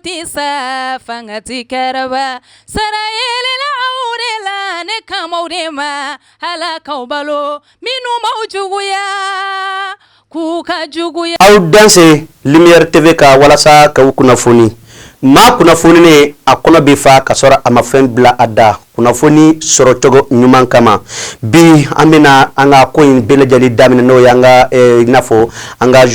tisa fangati karaba sarayele la aurela ne kamaurema halaka balo minu maujuguya kuka juguya aw danse Lumière TV ka walasa ka kunafoni ma kunafoni ne akona bifa ka sora amafen bla ada kunafoni soro togo nyuman kama bi amina anga ko in bele jali damina no yanga nafo anga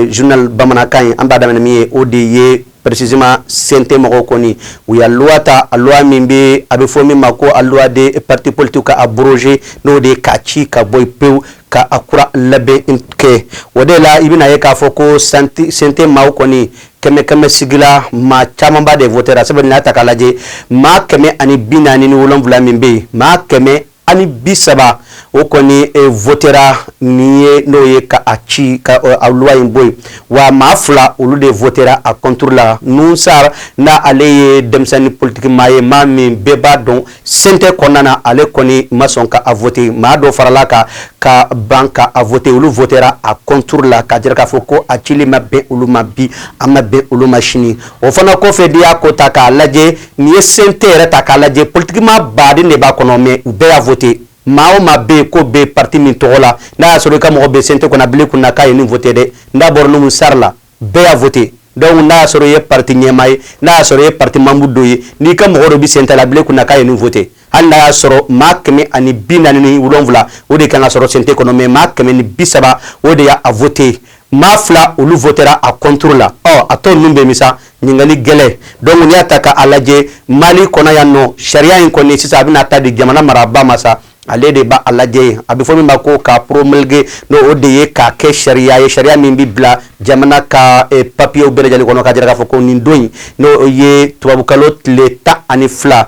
journal bamana kan amba damina mi ode précisément sente mako koni uya luata alwa mimbe abe fomi mako alwa de parti politique ka abroger no de kachi ka boy pew ka akura labe nke wadela ibina ye ka foko sente mako koni keme sigila ma chama ba de voter asabe na takalaje ma keme ani binani ni wolonvula mimbe ma keme ani bisaba okoni votera niye no ye ka achi ka alwa imboy wa mafla ulude votera a contrôle la nusar na ale demsani politique maye mami beba don sente konana ale koni masonka a voter ma do farala ka banka a voter ulu votera a contrôle la ka dira ka foko achili mabbe ulu mabi amabe ulu machine o fana ko fe dia ko taka laje ni sente reta ka laje politique ma badi ne ba kono me ube a voter mao mabe ko be parti min togola na soro ka mo be sente ko na bile kunna kay ni voter de nda borno mu sarla be a voter donc na soro ye parti nyemay na soro ye parti mambudo ye ni ka mo bi sente la bile kunna kay ni voter anda soro makme ani binani ni ulonvula ode kan soro sente ko no me makme ni bisaba ode ya a voter mafla ulu votera a contrôle oh ato numbe misa nyingali gele donc ni ataka alaje mali kona yanno sharia in konni sisa abina tadi jamana maraba masa ale de ba alaje abi fomi mako ka promulguer no odeye ka ke sharia min bibla jamana ka papier o bele kono ka jira ka foko ni doyi no ye tubabu kalo leta ani fla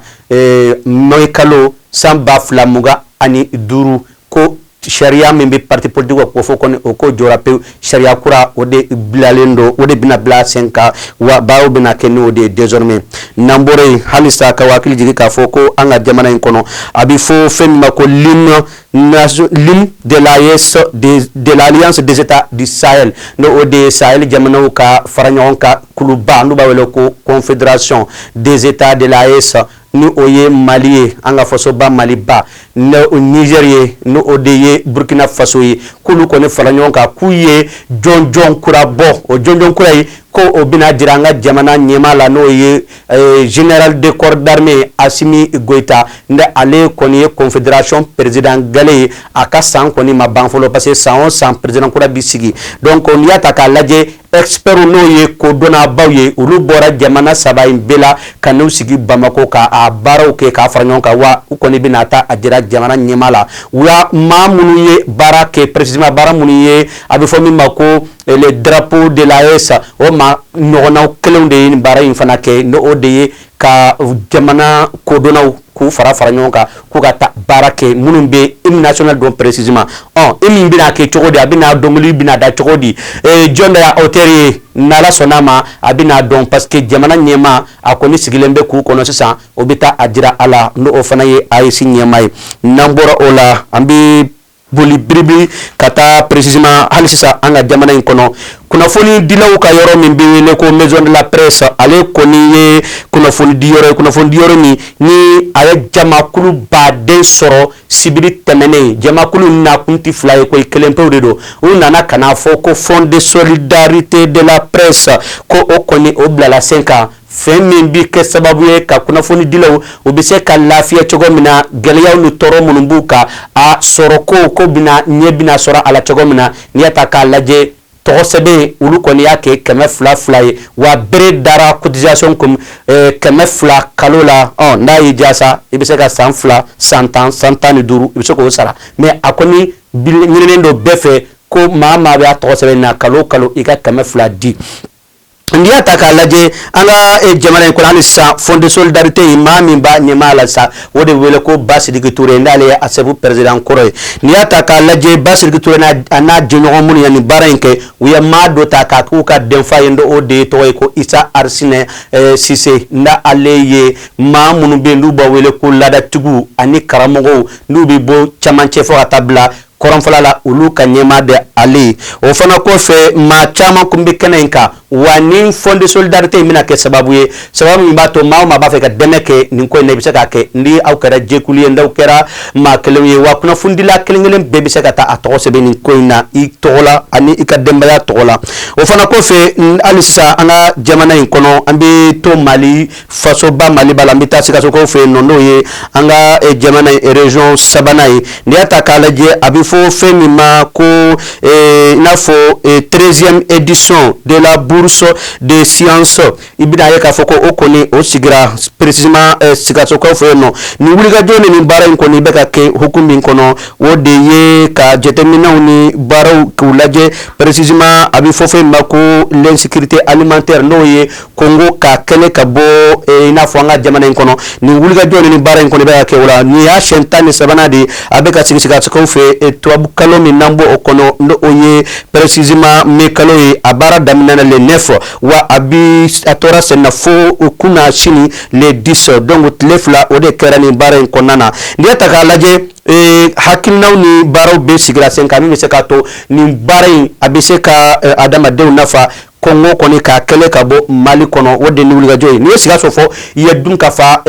moy kalo samba fla muga ani duru ko sharia min bi parti politique ko foko ne ko jora pe sharia kura ode blalendo ode bina bla senka wa bawo bina kenno ode désormais nambore halisa ka wakili jigi ka foko anga jamana en kono abi fo femma ko l'hymne de l'AES de l'Alliance des États du Sahel no ode Sahel jamana ka faranyon ka kuluba ndu bawelo ko Confédération des États de l'AES ni oye Mali anga faso ba Mali ba no Nigerie no odeye Burkina Faso yi kulu ko ne faranyon ka kuye jonjon kura bo o jonjon kura yi ko obina diranga jamana nyema la no ye général de corps d'armée Assimi Goïta nda ale koni confédération président galé aka san koni ma banfolo parce que sans président kura bisigi donc on y ataka laje expert no ye ko dona bawye ulu bora jamana saba imbela kanu sigi Bamako ka a baraw ke ka faranyon ka wa koni binata adira jamana nyema la wa mamunu ye barake précisément baramunu ye abi fomi mako le drapeau de l'AES o ma nogona kelon de bara infana ke no odeye ka jamana ko donaw ku fara nyonka ku gata barake munumbe im national don précisément imi bina ke chogodi abina dongli bina da chogodi jonda ya hôtelier nala sonama abina don parce que jamana nyema akoni sigilembe ku kono sisa obita adira ala no ofana ye ayisi nyema nambora ola ambi boli bribi kata précisément halisisa anga jamana inkono kuna foni dilaw ka yoro min bi le ko maison de la presse ale koni ye kuna foni dioro ni ale jama kulu baden soro sibiri temene jama kulu na kunti fly ko kelempe redo unana kana foko fond de solidarité de la presse ko okoni obla la 5 ans femme bi ke sababu ye ka kuna foni dilaw obise ka lafiya chogomina geleyaw lu toro munumbuka a soroko ko bina nyebina sora ala chogomina ni ataka laje to sebe ulu koni yake keme fla wa bere dara cotisation comme keme fla kalola nda yijasa ibise ka sanfla 100 ans duru ibise ko sara mais akoni nyinendo befe ko mama be to sebe na kalo ika keme fla di ndia taka laje anga jamana ko halisa fond de solidarité imami ba nyemala sa wode wele ko Bassirou Touré ndale asebu président koroy ndia taka laje Bassirou Touré na jongo mun yani baranke wiya mado taka ku ka denfa yendo ode to ko Issa Arsine Cissé nda aleye ma munu be nduba wele ko lada tugu ani karamogo ndubi bo chamanche fo atabla koron falala ulu ka nyema de ali o fana ko fe ma chama kumbi kenenka wa ni fond de solidarité mina ke sababu min ba to ma ba fe ka deme ke nin ko ne bi se ka ke ndi aw kara jekuli ndaw kera ma kelwe wa kuna fundila kelengelen be bi se ka ta ato se be nin ko ina I tola ani I ka demba ya tola o fana ko fe alisa anga jamana in kono ambi to Mali faso ba Mali bala mbita sika so ko fe nondo ye anga jamana region sabana ye ndi ata kala je abi fo fe mi ma ko na fo 13e édition de la bourse de sciences ibina ye ka fo ko okoni o sigira précisément sika so ko fe no ni wuli ga joni ni bara in koni be ka ke hukumi kono wo de ye ka jetemina ni bara ko laje précisément abi fo fe ma ko l'insécurité alimentaire no ye Congo ka kele ka bo ina fo nga jamana in kono ni wuli ga joni ni bara in koni be ka ke wala ni ya shentani sabana di abeka sika so ko fe tuabu kalo mi nambo okono ndo oye précisément me kalo ye abara daminana le 9 wa abi atora senna fo kuna shini le 10 donc le fla ode kerani bara in konana ndiya taka laje hakilnaw ni baraw be sigira sen kami me sekato ni bara in abise ka adama dew nafa Congo koni ka kele ka bo Mali kono wode ni wuliga joy ni siga so fo ye dun ka fa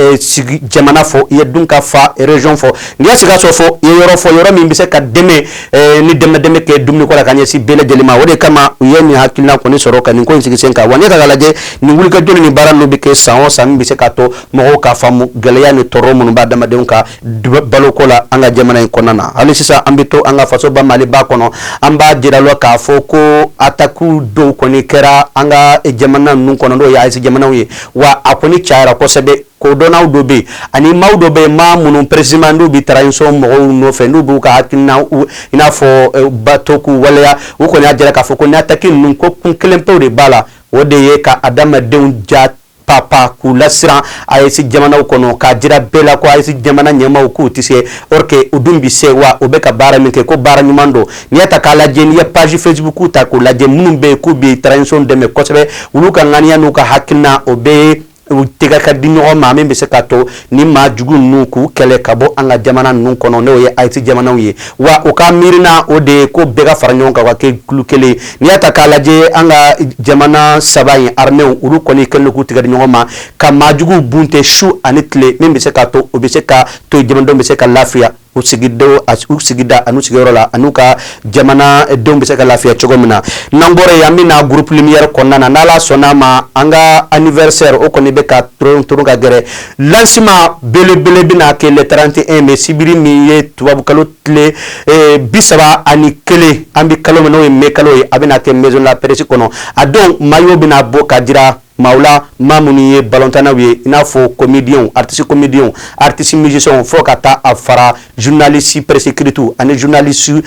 jamana fo ye dun ka fa region fo ni siga so fo ye yoro mi bise ka deme ni deme ke dumni ko la kanye si bele jelima wode kama ye ni hakilna koni soro ka ni ko sigi senka wani ka galaje ni wuliga joy ni bara no be ke sawo sami bise ka to mo ka famu geleya ni toro mun ba dama de ka balo ko la anga jamana en konana ali sisa ambito anga faso ba Mali ba kono amba jiralo ka fo ko ataku do koni anga jamana nun kono do ya isi jamana wi wa akoni chaira ko sebe ko donaw do be ani mawdo be ma munum president do bi transo mo no fe no bu ka hakina ina fo batoku wala u ko ni ajira ka fo ko ni atakin nun ko kun kelempe de bala wode ye ka adama deun jat papa ku lasira ayesi jamana kono ka jira bela ko ayesi jamana nyama ku tise orke udumbi se wa obeka bara minke ko bara nyumando ni ata kala jeni ya page Facebook ta ko la je munumbe ku bi transon de me kosebe uluka ngania nuka hakina obe tega ka dinyo ma membe se kato ni ma jugu nuku kele kabo anga jamana nun kono ne oye ayesi jamana wi wa o ka mirina ode ko bega faranyon ka wa ke klukele ni ata kala je anga jamana sabayi armée ulu koni kele ku tega dinyo ma ka majugu bunte shu anitle membe se kato obese ka to jamana do be se ka lafia usigida anu sigorola anuka jamana dombe seka lafia chogomina nambore yamina groupe lumière konnana nala sonama anga anniversaire o koni beka turunga gere lancement bele bina ke le 31 mai sibiri mi ye tubabu kalo tle bisaba ani kele ambi kalo no me kalo abina ke maison la presse kono adon mayo bina boka dira Maula mamuni balontana wi inafo comédien artiste musicien fo kata afara journaliste presse écriture ani journaliste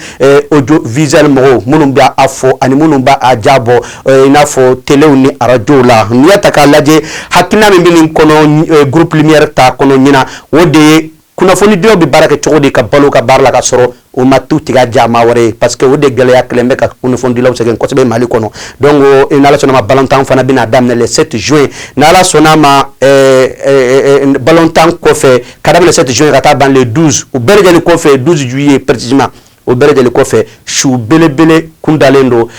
audio visuel mo munumba afo ani munumba ajabo inafo télé ni radio la niata ka laje hakina mbini kono groupe lumière ta kono nyina wode kuna foni dio bi baraka chogodi ka balo ka barla ka soro o matu tiga jama wore parce que wode gele ya klembe ka kuna foni law segen ko be Mali kono donc inala sona ma balantan fana bina damne le 7 juin nala sona ma balantan ko fe kadam le 7 juin kata ban le 12 ou berje le ko fe 12 juillet précisément au berje le ko fe chou bele kundalendo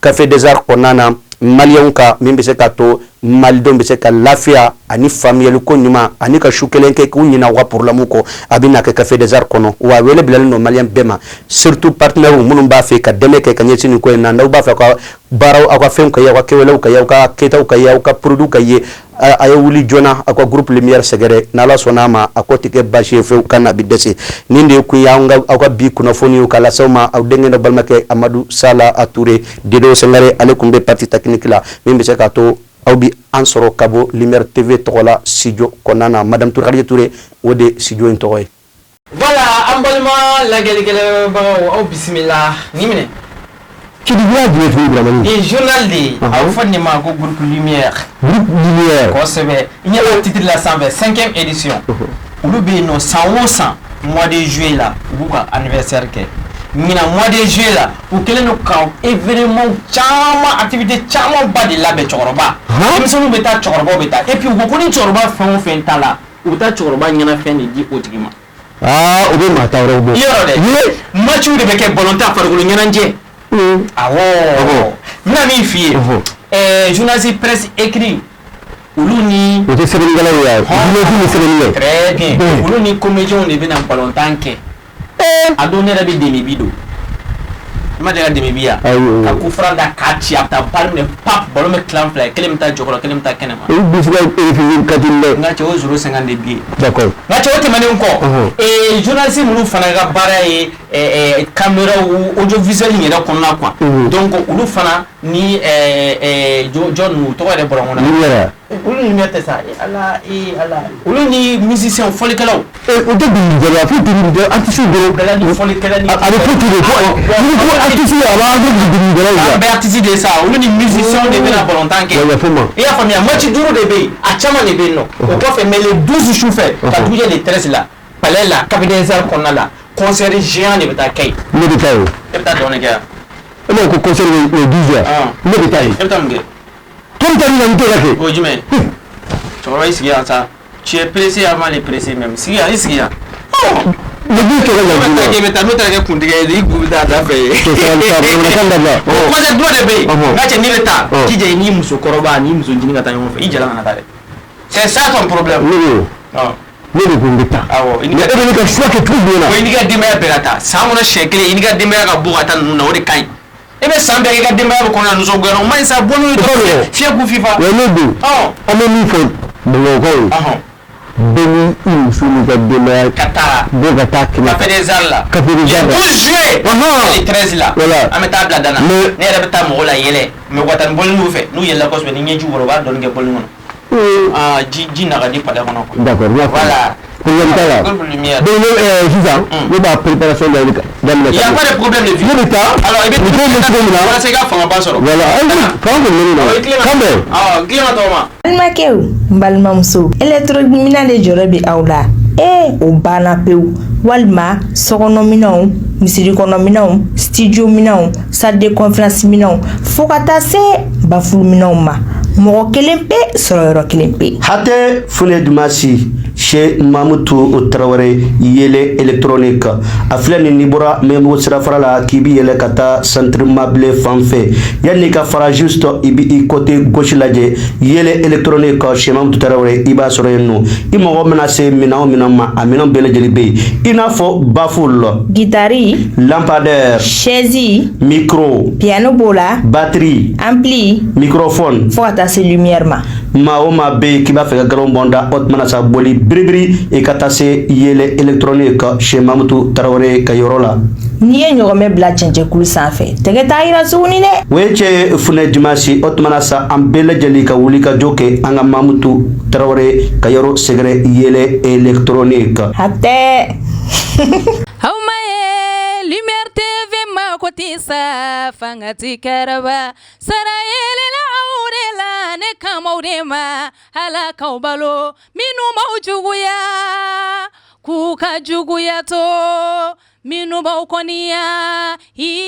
café des arts konana Malien ka mimbe se kato Maldon be se ka lafia ani famille ko nyuma ani ka shukelenke ko nyina wa pour lamuko abina ka café des arts kono wa wele bilal no Malien bema surtout partenaire munum ba fe ka demeke ka nyeti ni ko na ndaw ba fa ka baraw akwa fem ka ya ka kewelo ka ya ka keta ka ya ka produit ka ye ay wuli jona akwa groupe lumière segere na la sonama akotike bashi fe kana bidese ninde ku ya nga akwa bi kuna foni ka la sawma aw dengene balmake Amadou Sala Atouré dedo sengare alekum be parti technique la mimbe se kato awbi ansoro kabo lumière TV tola studio konana madame Touré wode studio ntoy voilà ambalma la gele ba o bismillah nimene qui doit dire vraiment et journal de au fond ma go groupe lumière ko sebe il y a le titre la 125e édition ou be no 100 mois de juillet là buka anniversaire ke mina mois de juillet là ou quel no ka événement chama activité chama ba de la be choroba comme ça nous beta choroba beta et puis vous connaissez choroba fin tala ou ta choroba nyana fin di otigima o be mata yoro de match de beke volontaire fargulu nyana nje mina min fi ye journaliste presse écrit olu ni o tɛ sɛbɛnnikɛlaw ye journaliste ni sɛbɛnnikɛ très bien olu ni comédiens de bɛna balontan kɛ a don ne yɛrɛ bɛ demi bi don ma deli ka demi bi ya ka coup franc da k'a ci a bɛ taa balle minɛ pap ballon bɛ tilan fila ye kelen bɛ taa jɔkɔrɔ kelen bɛ taa kɛnɛma olu bɛ se ka refusé ka di dɛ n ka cɛ o 0,50 de bi ye d'accord n ka cɛ o tɛmɛnen kɔ journaliste minnu fana ka baara ye caméra audiovisuel yɛrɛ kɔnɔna quoi donc olu fana ni jɔn ninnu tɔgɔ yɛrɛ bɔra ŋɔnɔ olu ni lumière tɛ sa ala olu ni musiciens fɔlikɛlaw o tɛ dɔnkilidala fo dɔnkilidala artiste dɔrɔn ni fɔlikɛla ni a bɛ fɔ ten de ko artiste a b'a fɔ dɔnkilidala ye an bɛ artiste de sa olu ni musiciens de bɛna balontan kɛ i y'a faamuya match 5 de bɛ yen a caman de bɛ yen nɔ o kɔfɛ mais les 12 sufɛ ka dugujɛ les 13 la palais la capitaine Zar kɔnɔna la concert géant de bɛ taa kɛ yen ne bɛ taa yen e bɛ taa dɔɔnin kɛ yan e b'a ko concert le 12 heures ne bɛ taa yen e bɛ taa mun kɛ comme t'as dit la mutuelle là o jumɛn cɛkɔrɔba i sigi yan sa tu es pressé avant les pressés même sigi yan i sigi yan le but kɛra yan i bɛ taa n'o taara kɛ kuntigɛ ye i kun bɛ taa da fɛ ye concert dɔ de bɛ yen n ka cɛ n'i bɛ taa jija i n'i musokɔrɔba n'i muso ɲini ka taa ɲɔgɔn fɛ i jala kana taa dɛ c'est ça ton problème ne de ko n bɛ taa awɔ mais e bɛ ne ka choix kɛ cogo jumɛn na o i n'i ka denbaya bɛɛ ka taa san kɔnɔ siɲɛ kelen i n'i ka denbaya ka bɔ ka taa ninnu na o de ka ɲi e bɛ san bɛɛ k'i ka denbaya bɛ kɔnɔ nisɔngoya o ma ɲi sa bɔ n'o ye dɔrɔn fiɲɛ k'u fifa wa ne don an bɛ min fɔ bamakɔkaw ye bɛɛ ni i muso n'i ka denbaya ka taa bɔ ka taa kɛnɛ café des arts la café des arts la 12 juillet le 13 la an bɛ taa bila dana ne yɛrɛ bɛ taa mɔgɔw la yɛlɛ mais watani bɔliniw fɛ n'u yɛlɛla kosɛbɛ ni ɲɛji wɔrɔ u b'a dɔɔnin kɛ bɔlini kɔnɔ ji naga di palais kɔnɔ quoi d'accord voilà problème t'a la donc sisan ne b'a préparation daminɛ il y a pas de problème de vie ne bɛ taa alors i bɛ cogo min na walasa i ka fangaba sɔrɔ voilà fanga kɔni bɛ ne na kan bɛn tilema tɔgɔma balimakɛw n balimamuso électronique de jɔyɔrɔ bɛ aw la o banna pewu walima sokɔnɔminɛnw misiri kɔnɔminɛnw studio minɛnw salle de conférence minɛnw fo ka taa se bafuluminɛnw ma mɔgɔ kelen pe sɔrɔ yɔrɔ kelen pe hatɛ fune dumasi Cheikh Mamutu Traoré yele électronique a filɛ ni bɔra Membo sirafara la k'i bi yɛlɛ ka taa centre meublé fan fɛ yanni ka fara juste i bi i côté gauche lajɛ yele électronique Cheikh Mamutu Traoré i b'a sɔrɔ yen nɔ i mɔgɔ mana se minɛn o minɛn ma a minɛn bɛɛ lajɛlen bɛ yen i n'a fɔ baffle guitare lampadaire chaise micro piano b'o la batterie ampli microphone fo ka taa se lumière ma maa o maa bɛ yen k'i b'a fɛ ka galon bɔnda o tuma na sa boli biribiri i ka taa se yele électronique Cheikh Mamutu Traoré ka yɔrɔ la n'i ye ɲɔgɔnmɛ bila cɛncɛnkulu sanfɛ tɛgɛ t'a yira tuguni dɛ o ye cɛ ye funɛ dimanche o tuma na sa an bɛɛ lajɛlen ka wuli ka jɔ kɛ an ka Mamutu Traoré ka yɔrɔ sɛgɛrɛ yele électronique hatɛ aw ma ye Lumière TV ma ko ti sa fanga ti kɛrɛba sara yelela aw de la ne kamaw de ma ala k'aw balo minnu m'aw juguya k'u ka juguya to minnu b'aw kɔniya